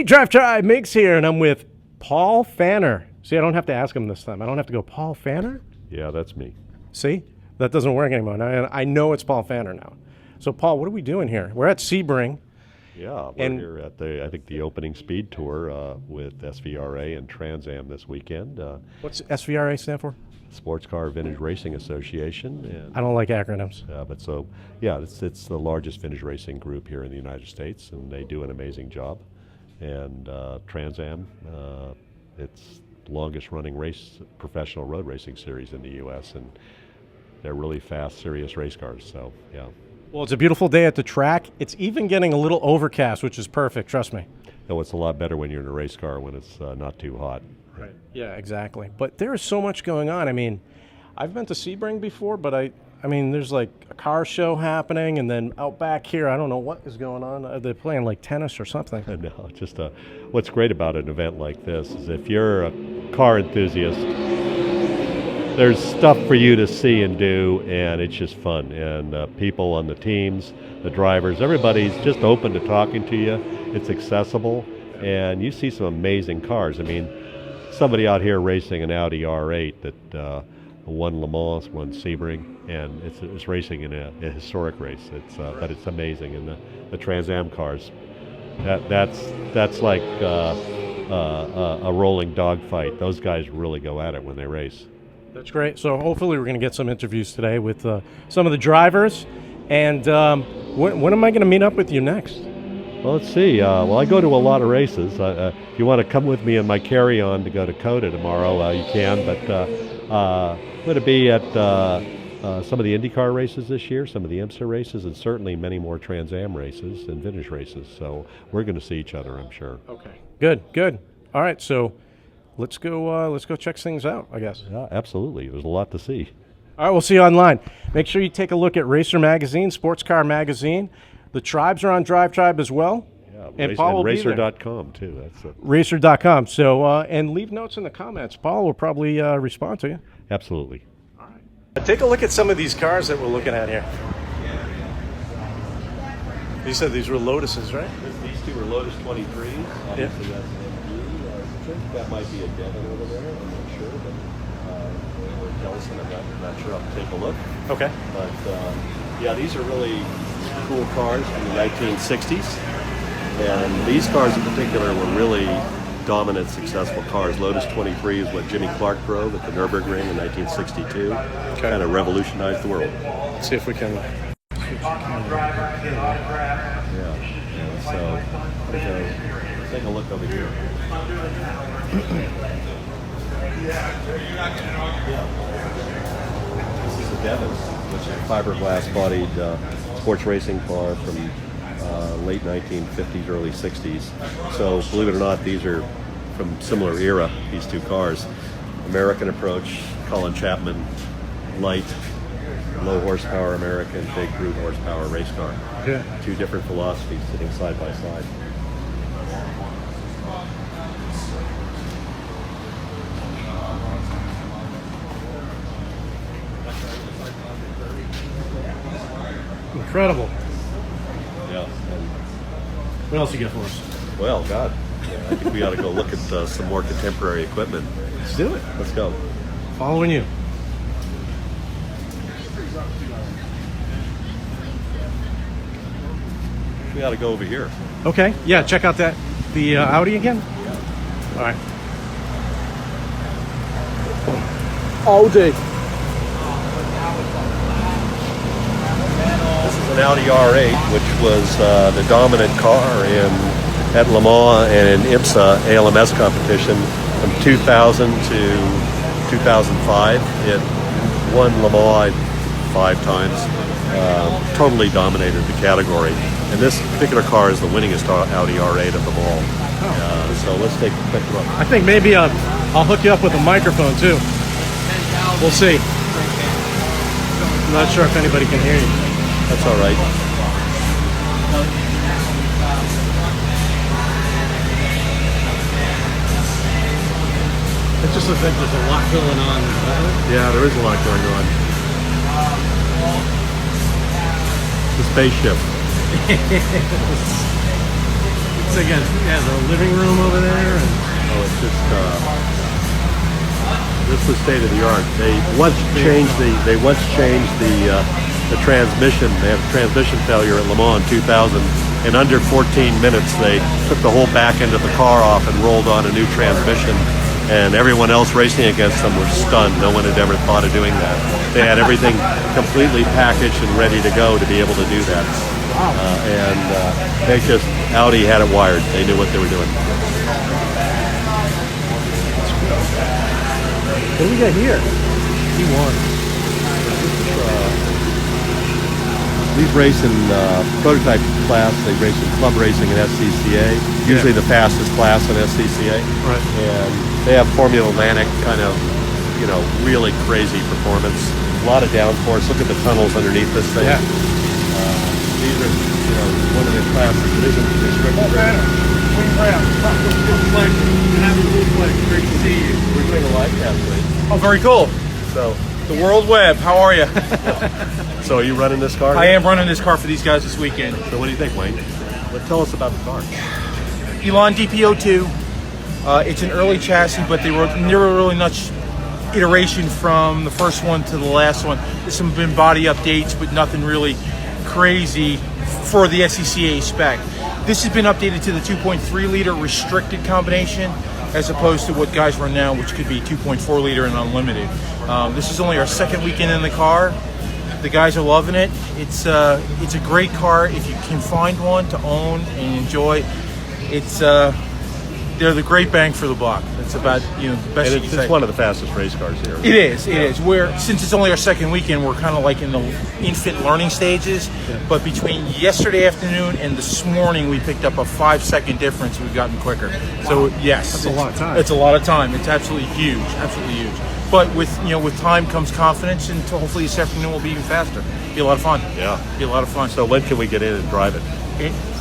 Drive Tribe, Migz here, and I'm with Paul Pfanner. See, I don't have to ask him this time. I don't have to go, Paul Pfanner? Yeah, that's me. See? That doesn't work anymore. I know it's Paul Pfanner now. So, Paul, what are we doing here? We're at Sebring. Yeah, we're here at the opening speed tour with SVRA and Trans Am this weekend. What's SVRA stand for? Sports Car Vintage Racing Association. And, I don't like acronyms. It's the largest vintage racing group here in the United States, and they do an amazing job. And Trans Am, it's the longest running professional road racing series in the U.S., and they're really fast, serious race cars, so yeah. Well, it's a beautiful day at the track. It's even getting a little overcast, which is perfect, trust me. No, it's a lot better when you're in a race car when it's not too hot. Right. Yeah, exactly. But there is so much going on. I mean, I've been to Sebring before, but I mean, there's like a car show happening, and then out back here, I don't know what is going on. They're playing like tennis or something. No, just what's great about an event like this is if you're a car enthusiast, there's stuff for you to see and do, and it's just fun. And people on the teams, the drivers, everybody's just open to talking to you. It's accessible, and you see some amazing cars. I mean, somebody out here racing an Audi R8 that won Le Mans, won Sebring, and it's racing in a historic race. But it's amazing. And the Trans Am cars, that's like a rolling dogfight. Those guys really go at it when they race. That's great. So hopefully we're going to get some interviews today with some of the drivers. And when am I going to meet up with you next? Well, let's see. I go to a lot of races. If you want to come with me in my carry-on to go to COTA tomorrow, you can. But I'm going to be at some of the IndyCar races this year, some of the IMSA races, and certainly many more Trans Am races and vintage races. So we're going to see each other, I'm sure. Okay. Good. All right. So let's go check things out, I guess. Yeah, absolutely. There's a lot to see. All right, we'll see you online. Make sure you take a look at Racer Magazine, Sports Car Magazine. The Tribes are on Drive Tribe as well. Yeah, and Paul will Racer.com too. That's it. Racer.com. So, and leave notes in the comments. Paul will probably respond to you. Absolutely. All right. Take a look at some of these cars that we're looking at here. You said these were Lotuses, right? These two are Lotus 23s. Yeah. I think that might be a Devon over there. I'm not sure, but or Kelson, I'm not sure. I'll have to take a look. Okay. But yeah, these are really cool cars from the 1960s, and these cars in particular were really dominant, successful cars. Lotus 23 is what Jimmy Clark drove at the Nürburgring in 1962. Okay. Kind of revolutionized the world. Let's see if we can. Yeah. So take a look over here. This is a Devon, which is a fiberglass-bodied sports racing car from late 1950s, early 60s. So, believe it or not, these are from similar era, these two cars. American approach, Colin Chapman, light, low horsepower American, big brute horsepower race car. Yeah. Two different philosophies sitting side by side. Incredible. Yeah. What else you got for us? Well, God, I think we ought to go look at some more contemporary equipment. Let's do it. Let's go. Following you. We ought to go over here. Okay. Yeah. Check out the Audi again. All right. Audi. This is an Audi R8, which was the dominant car at Le Mans and in IMSA ALMS competition from 2000 to 2005. It won Le Mans 5 times. Totally dominated the category. And this particular car is the winningest Audi R8 of them all. So let's take a quick look. I think maybe I'll hook you up with a microphone too. We'll see. I'm not sure if anybody can hear you. That's all right. It just looks like there's a lot going on. Yeah, there is a lot going on. The spaceship. So again, yeah, the living room over there. And Oh, it's just this was state of the art. They once changed the transmission. They had a transmission failure at Le Mans in 2000. In under 14 minutes, they took the whole back end of the car off and rolled on a new transmission. And everyone else racing against them was stunned. No one had ever thought of doing that. They had everything completely packaged and ready to go to be able to do that. They just, Audi had it wired. They knew what they were doing. what do we got here? T1. These race in prototype class. They race in club racing and SCCA. Usually the fastest class in SCCA. Right. And they have Formula Atlantic kind of, really crazy performance. A lot of downforce. Look at the tunnels underneath this thing. Yeah. These are, one of the classes. Great to see you. We're doing a live cast race. Oh, very cool. So, The World Web, how are you? so are you running this car? I am running this car for these guys this weekend. So what do you think, Wayne? Tell us about the car. Elon DPO2. It's an early chassis, but there were really much iteration from the first one to the last one. There's some been body updates, but nothing really crazy for the SCCA spec. This has been updated to the 2.3 liter restricted combination, as opposed to what guys run now, which could be 2.4 liter and unlimited. This is only our second weekend in the car. The guys are loving it. It's a great car if you can find one to own and enjoy. They're the great bang for the buck. That's about the best you can say. It's one of the fastest race cars here. It is. Since it's only our second weekend, we're kind of like in the infant learning stages. Yeah. But between yesterday afternoon and this morning, we picked up a 5-second difference. We've gotten quicker. So yes, That's a lot of time. It's a lot of time. It's absolutely huge. Absolutely huge. But with time comes confidence, and hopefully this afternoon will be even faster. Be a lot of fun. Yeah. Be a lot of fun. So when can we get in and drive it?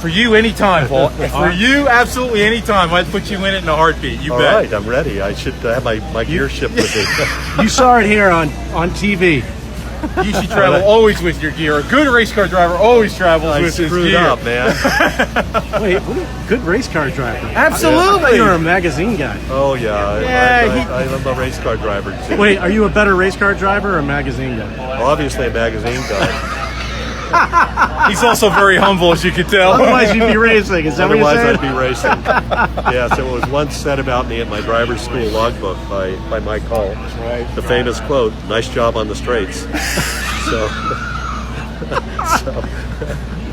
For you, anytime, Paul. For you, absolutely anytime. I'd put you in it in a heartbeat. You All bet. right, I'm ready. I should have my gear shipped with me. You saw it here on TV. You should travel always with your gear. A good race car driver always travels I with his screwed gear. up, man. Wait, good race car driver. Absolutely. You're a magazine guy. Oh yeah, I'm a race car driver too. Wait, are you a better race car driver or a magazine guy? Well, obviously a magazine guy. He's also very humble, as you can tell. Otherwise, you'd be racing. Is that Otherwise, what you're I'd be racing. Yes, it was once said about me in my driver's school logbook by Mike Hall. That's right. The famous quote: "Nice job on the straights." so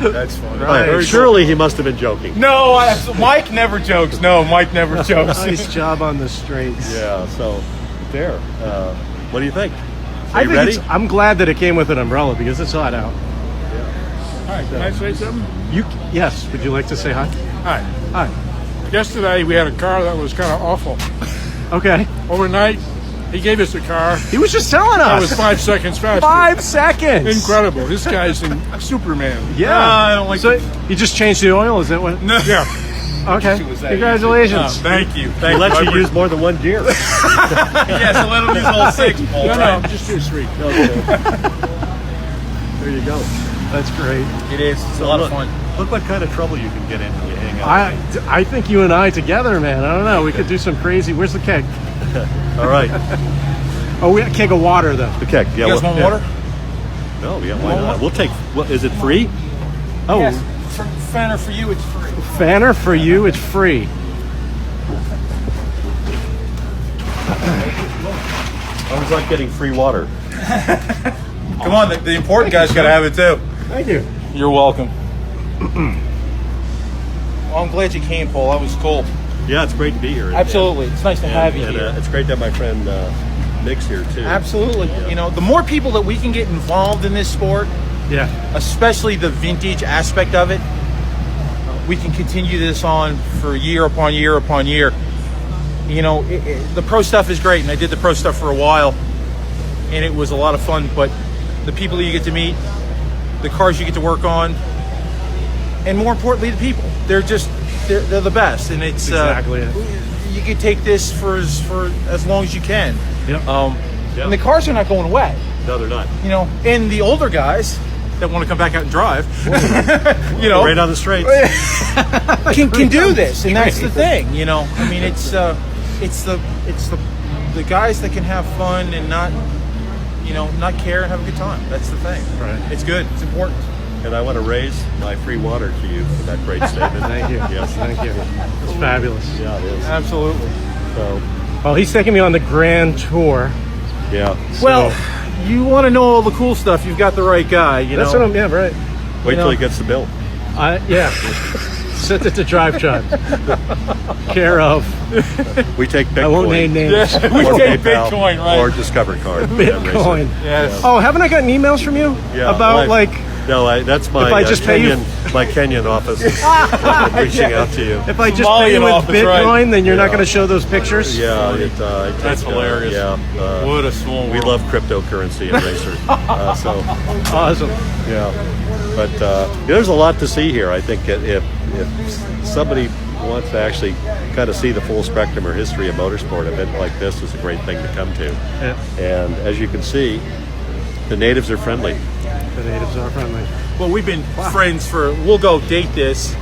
That's funny. Right. surely he must have been joking. No, Mike never jokes. No, Mike never jokes. Nice job on the straights. Yeah. So there. What do you think? I you think ready? I'm glad that it came with an umbrella because it's hot out. Hi, can I say something? Yes. Would you like to say hi? Hi. Hi. Yesterday we had a car that was kind of awful. Okay. Overnight, he gave us a car He was just telling that us. was 5 seconds faster. 5 seconds. Incredible. This guy's in Superman. Yeah. I don't like So you just changed the oil? Is that what? No. Yeah. Okay. Congratulations. Thank you. He Thank lets you. you use more than one gear. Yeah, so let him use all 6, Paul. No, just do 3. There you go. That's great. It is. It's a lot of fun. Look what kind of trouble you can get in when you hang out. I think you and I together, man. I don't know. We could do some crazy. Where's the keg? All right. Oh, we got a keg of water though. The keg. Yeah, You guys want water? No, yeah, why not? We'll take. What is it free? Oh, Yes. For Pfanner, for you, it's free. Pfanner, for you, it's free. I was like getting free water. Come on, the important guys got to have it too. Thank you. You're welcome. Well, I'm glad you came, Paul. That was cool. Yeah, it's great to be here. Absolutely. It's nice to have you here. It's great to have my friend Migz here too. Absolutely. The more people that we can get involved in this sport, Yeah. especially the vintage aspect of it, we can continue this on for year upon year upon year. The pro stuff is great, and I did the pro stuff for a while, and it was a lot of fun, but the people that you get to meet, the cars you get to work on, and more importantly, the people. They're the best, and it's Exactly it. you can take this for as long as you can. Yep. And the cars are not going away. No, they're not. And the older guys, that want to come back out and drive, you know, Right on the straights. can do this, and that's the thing. You know, I mean, it's the guys that can have fun and not, you know, not care and have a good time. That's the thing. Right. It's good. It's important. And I want to raise my free water to you for that great statement. Thank you. Yes. Thank you. It's fabulous. Yeah, it is. Absolutely. So, Well, he's taking me on the grand tour. yeah. Well, you want to know all the cool stuff, you've got the right guy. You That's know. what I'm. Yeah, right. Wait till he gets the bill. Yeah. Send it to Drive Truck. Care of. We take Bitcoin. I won't name names. We or take PayPal, Bitcoin, right? or Discover Card. Bitcoin. Yes. Oh, haven't I gotten emails from you about well, like No, that's my If I just pay you- Kenyan, my Kenyan office is reaching out to you. if I just Somalian pay you with office, Bitcoin, right. then you're not Yeah. going to show those pictures? Yeah, That's hilarious. Yeah, What a small we world. love cryptocurrency and racers. So Awesome. yeah, but there's a lot to see here. I think if somebody wants to actually kind of see the full spectrum or history of motorsport, an event like this is a great thing to come to. Yeah. And as you can see, the natives are friendly. The natives are friendly. Well, we've been friends we'll go date this.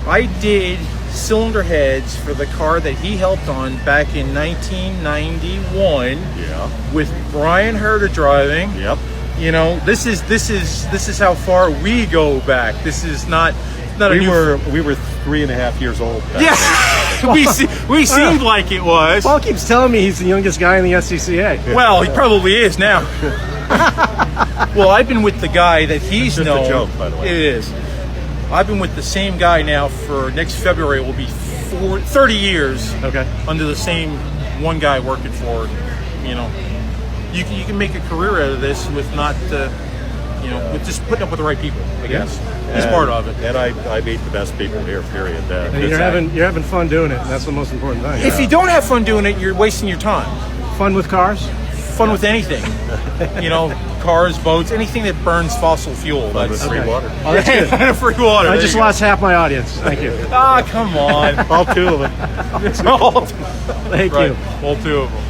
I did cylinder heads for the car that he helped on back in 1991 Yeah. with Brian Herder driving. Yep. You know, this is how far we go back. This is not a We new were 3.5 years old. back Yeah, we seemed like it was. Paul keeps telling me he's the youngest guy in the SCCA. Well, he probably is now. Well, I've been with the guy that he's Just a known. joke, by the way. It is. I've been with the same guy now for next February. It will be 30 years Okay. under the same one guy working for. You know, you can make a career out of this with not, you know, with just putting up with the right people. I guess it's part of it. And I meet the best people here. Period. And It's you're having fun doing it. That's the most important thing. If you don't have fun doing it, you're wasting your time. Fun with cars? Fun with anything. You know, cars, boats, anything that burns fossil fuel. fun with free Okay. water. Oh, that's good. Free water. I there just you go. lost half my audience. Thank you. Ah, come on. All two of them. Thank Right, you. all two of them.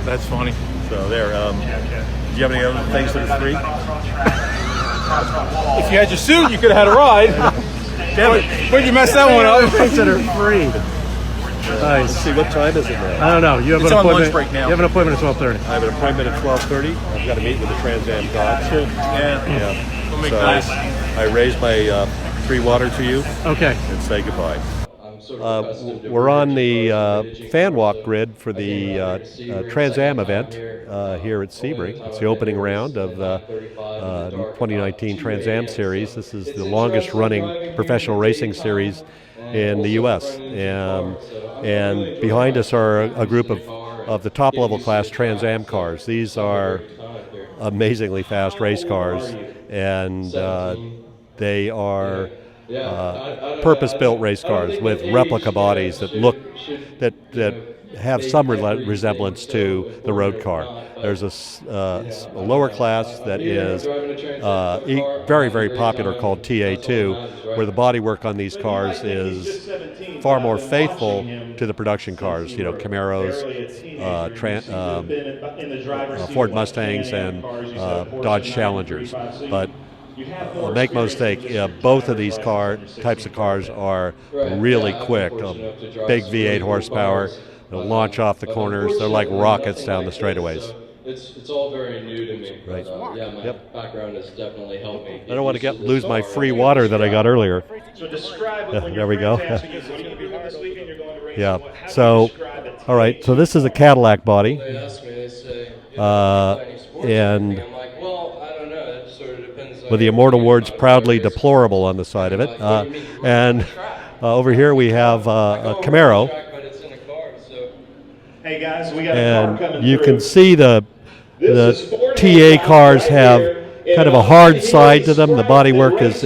That's funny. So there. Do you have any other things that are free? If you had your suit, you could have had a ride. Damn it. Where'd you mess that one up? Things that are free. Let's Nice. see, what time is it now? I don't know. You have It's an on lunch appointment. break now. You have an appointment at 12:30. I have an appointment at 12:30. I've got to meet with the Trans Am gods. Yeah. Yeah. We'll make So nice. I raise my free water to you Okay. and say goodbye. We're on the fan walk grid for the Trans Am event here at Sebring. It's the opening round of the 2019 Trans Am series. This is the longest running professional racing series in the U.S. And behind us are a group of the top level class Trans Am cars. These are amazingly fast race cars, and they are purpose-built race cars with replica bodies that that have some resemblance to the road car. There's a lower class that is very, very popular called TA2, where the bodywork on these cars is far more faithful to the production cars, you know, Camaros, Ford Mustangs, and Dodge Challengers. But make no mistake, both of these types of cars are really quick. Big V8 horsepower, they'll launch off the corners. They're like rockets down the straightaways. It's all very new to me. Right. Yeah, my background has definitely helped me. I don't want to lose my free water that I got earlier. So describe it when There we go. because it's going to be hard this weekend. You're going to race. Yeah. How do So, you describe it? all right. So this is a Cadillac body, They ask me, they say, you know, any sports and thing? I'm like, well, I don't know. It sort of depends on with the immortal words "proudly deplorable" on the side of it. And over here we have a Camaro, But it's in a car, so Hey guys, we got a car and coming you through. can see the TA cars have kind of a hard side to them. The bodywork is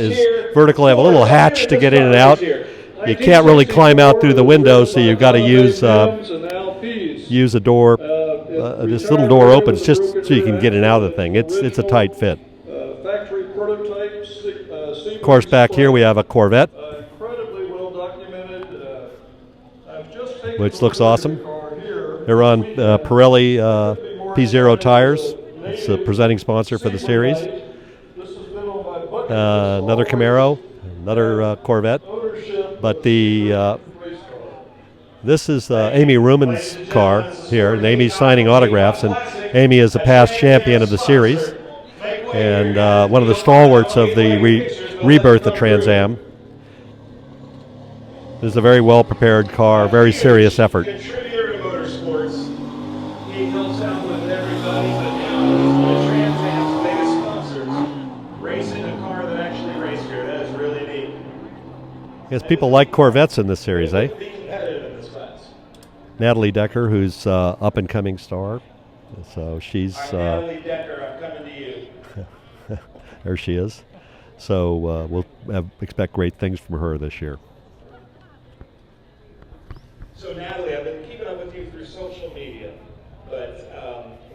vertical. They have a little hatch to get in and out. You can't really climb out through the window, so you've got to use a door. This little door opens just so you can get in and out of the thing. It's a tight fit. Factory prototypes. Of course, back here we have a Corvette, Incredibly well documented. I've just taken which looks awesome. car here. They're on Pirelli P0 tires. It's the presenting sponsor for the series. This has another Camaro, another Corvette. But this is Amy Ruman's car here, and Amy's signing autographs, and Amy is a past champion of the series and one of the stalwarts of the rebirth of Trans Am. This is a very well-prepared car, very serious effort. Contributor to motorsports. He helps out with everybody, but now he's one of Trans Am's biggest sponsors, racing a car that actually raced here. That is really neat. Yes, people like Corvettes in this series, eh? Be competitive in this class. Natalie Decker, who's up-and-coming star. So she's... All right, Natalie Decker, I'm coming to you. there she is. So we'll expect great things from her this year. So Natalie, I've been keeping up with you through social media, but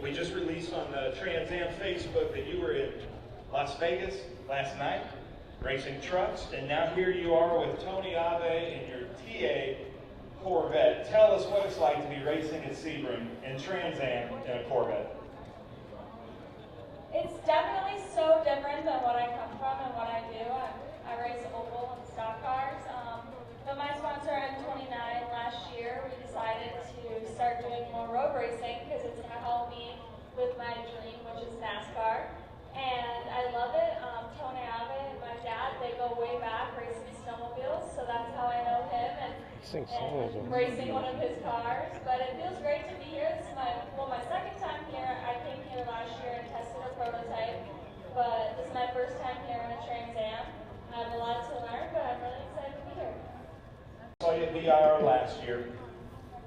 we just released on the Trans Am Facebook that you were in Las Vegas last night, racing trucks, and now here you are with Tony Ave in your TA Corvette. Tell us what it's like to be racing at Sebring in Trans Am in a Corvette. It's definitely so different than what I come from and what I do. I race oval and stock cars. But my sponsor M29 last year, we decided to start doing more road racing because it's going to help me with my dream, which is NASCAR. And I love it. Tony Ave and my dad, they go way back racing snowmobiles, so that's how I know him and racing one of his cars. But it feels great to be here. This is my second time here. I came here last year and tested a prototype, but this is my first time here in a Trans Am. I have a lot to learn, but I'm really excited to be here. I saw you at VIR last year,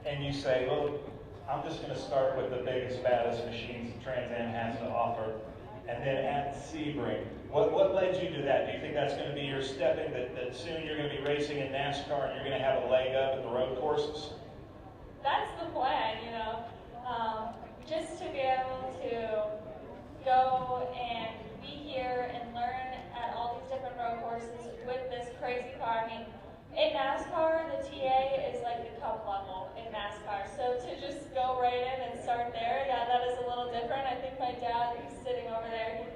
and you say, well, I'm just going to start with the biggest, baddest machines that Trans Am has to offer. And then at Sebring, what led you to that? Do you think that's going to be your stepping, that soon you're going to be racing in NASCAR and you're going to have a leg up at the road courses? That's the plan, just to be able to go and be here and learn at all these different road courses with this crazy car. I mean, in NASCAR, the TA is like the cup level in NASCAR. So to just go right in and start there, yeah, that is a little different. I think my dad, who's sitting over there, he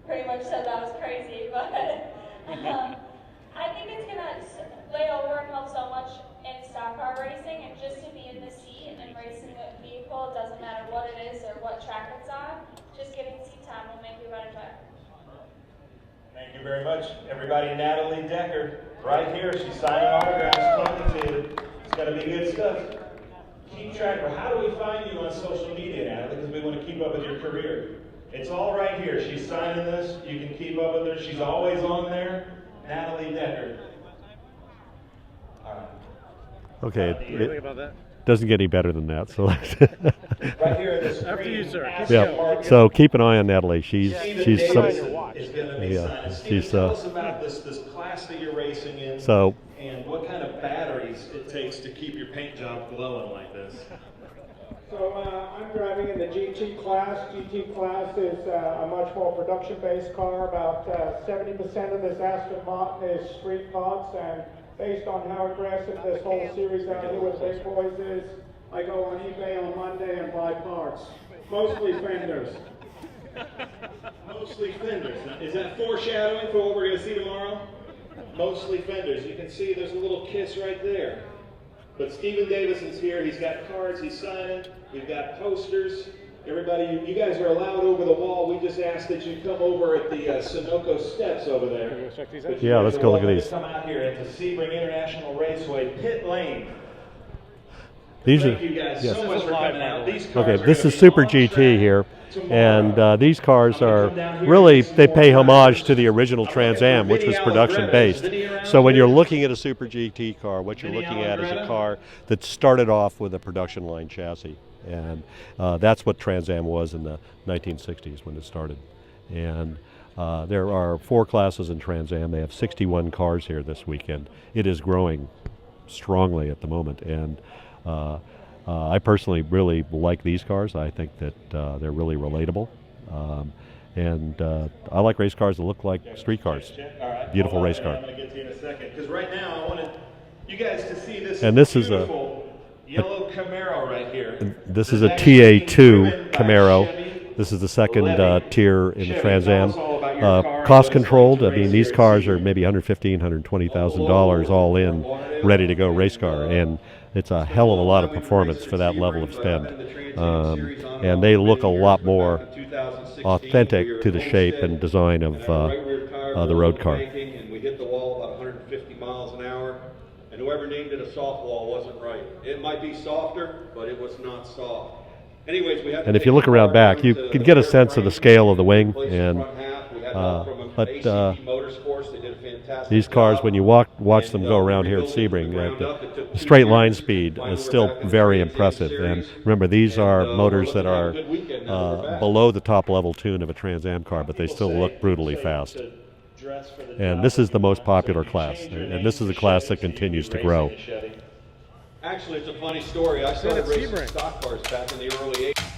pretty much said that was crazy. But I think it's going to lay over and help so much in stock car racing, and just to be in the seat and racing a vehicle, it doesn't matter what it is or what track it's on, just getting seat time will make you a better driver. Thank you very much. Everybody, Natalie Decker, right here. She's signing autographs, talking to you. It's going to be good stuff. Keep track of how do we find you on social media, Natalie, because we want to keep up with your career. It's all right here. She's signing this. You can keep up with her. She's always on there. Natalie Decker. All right. Okay, it doesn't get any better than that. So Right here in this After you, sir. yeah. So keep an eye on Natalie. She's Is some, going to be signing. Stephen, she's tell us about this class that you're racing in, so and what kind of batteries it takes to keep your paint job glowing like this. So I'm driving in the GT class. GT class is a much more production-based car. About 70% of this Aston Martin is street parts, and based on how aggressive this whole series out here with big boys is, I go on eBay on Monday and buy parts. Mostly fenders. Mostly fenders. Now, is that foreshadowing for what we're going to see tomorrow? Mostly fenders. You can see there's a little kiss right there. But Stephen Davison's here. He's got cards he's signing. We've got posters. Everybody, you guys are allowed over the wall. We just ask that you come over at the Sunoco steps over there. yeah, let's go look at these. Come out here at the Sebring International Raceway Pit Lane. These Thank are you guys yes. so much for coming out. These cars Okay, are this gonna is be Super on GT track here, tomorrow. and these cars are really, they pay homage to the original Trans Am, which was production based. So when you're looking at a Super GT car, what you're looking at is a car that started off with a production line chassis, and that's what Trans Am was in the 1960s when it started. And there are 4 classes in Trans Am. They have 61 cars here this weekend. It is growing strongly at the moment, and I personally really like these cars. I think that they're really relatable. And I like race cars that look like street cars. All right, Beautiful hold on race a car. minute. I'm going to get to you in a second. Because right now I want you guys to see this, And this is a- beautiful yellow Camaro right here. This is This a actually being TA2 driven by Camaro. Chevy. This is the second Levy. tier in the Chevy, Trans tell Am. us all about cost controlled. I mean, these cars are maybe $115,000, $120,000 all in, ready to go race car, and it's a hell of a lot of performance for that level of spend. And they look a lot more authentic to the shape and design of the road car. And we hit the wall about 150 miles an hour, and whoever named it a soft wall wasn't right. It might be softer, but it was not soft. Anyways, we had And if you look around back, you can get a sense of the scale of the wing. And these cars, when you watch them go around here at Sebring, the straight line speed is still very impressive. And remember, these are motors that are below the top level tune of a Trans Am car, but they still look brutally fast. And this is the most popular class, and this is a class that continues to grow. Actually, it's a funny story. I started racing stock cars back in the early 80s.